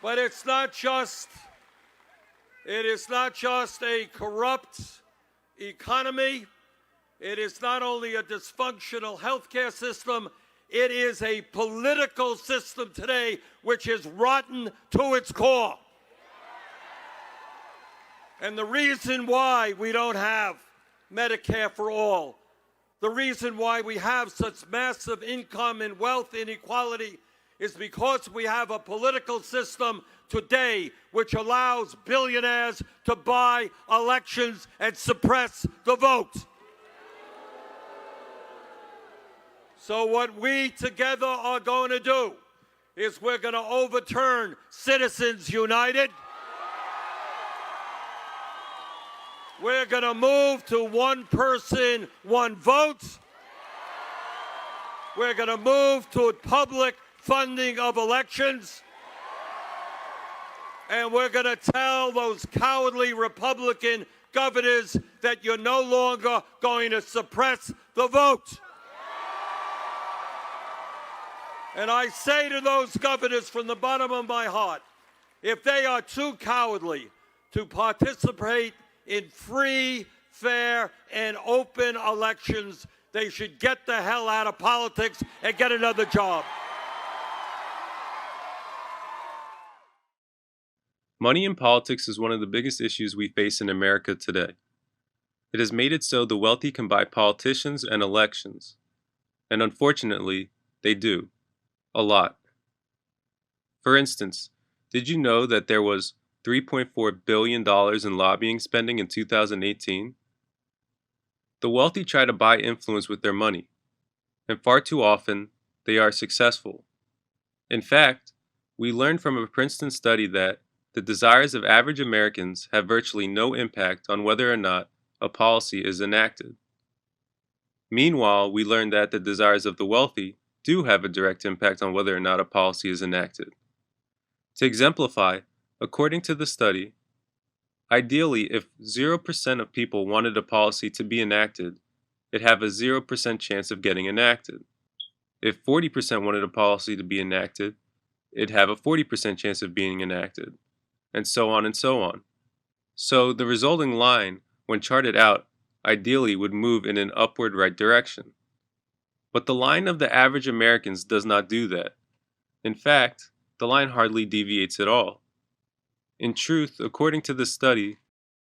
But it is not just a corrupt economy. It is not only a dysfunctional healthcare system, it is a political system today which is rotten to its core. And the reason why we don't have Medicare for all, the reason why we have such massive income and wealth inequality is because we have a political system today which allows billionaires to buy elections and suppress the vote. So what we together are going to do is we're going to overturn Citizens United. We're going to move to one person, one vote. We're going to move to public funding of elections. And we're going to tell those cowardly Republican governors that you're no longer going to suppress the vote. And I say to those governors from the bottom of my heart, if they are too cowardly to participate in free, fair, and open elections, they should get the hell out of politics and get another job. Money in politics is one of the biggest issues we face in America today. It has made it so the wealthy can buy politicians and elections. And unfortunately, they do. A lot. For instance, did you know that there was $3.4 billion in lobbying spending in 2018? The wealthy try to buy influence with their money, and far too often, they are successful. In fact, we learned from a Princeton study that the desires of average Americans have virtually no impact on whether or not a policy is enacted. Meanwhile, we learned that the desires of the wealthy do have a direct impact on whether or not a policy is enacted. To exemplify, according to the study, ideally, if 0% of people wanted a policy to be enacted, it'd have a 0% chance of getting enacted. If 40% wanted a policy to be enacted, it'd have a 40% chance of being enacted, and so on and so on. So the resulting line, when charted out, ideally would move in an upward right direction. But the line of the average Americans does not do that. In fact, the line hardly deviates at all. In truth, according to the study,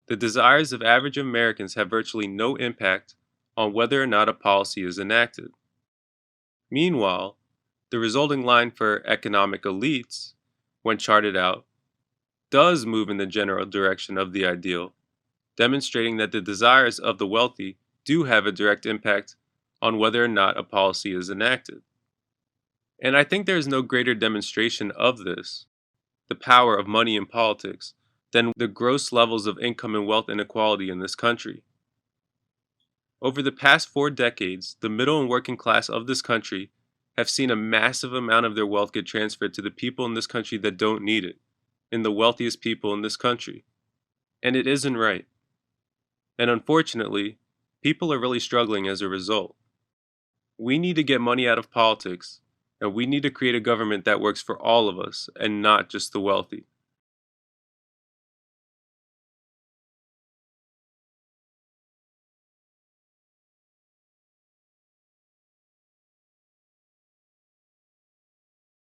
the desires of average Americans have virtually no impact on whether or not a policy is enacted. Meanwhile, the resulting line for economic elites, when charted out, does move in the general direction of the ideal, demonstrating that the desires of the wealthy do have a direct impact on whether or not a policy is enacted. And I think there is no greater demonstration of this, the power of money in politics, than the gross levels of income and wealth inequality in this country. Over the past 4 decades, the middle and working class of this country have seen a massive amount of their wealth get transferred to the people in this country that don't need it, in the wealthiest people in this country. And it isn't right. And unfortunately, people are really struggling as a result. We need to get money out of politics, and we need to create a government that works for all of us and not just the wealthy.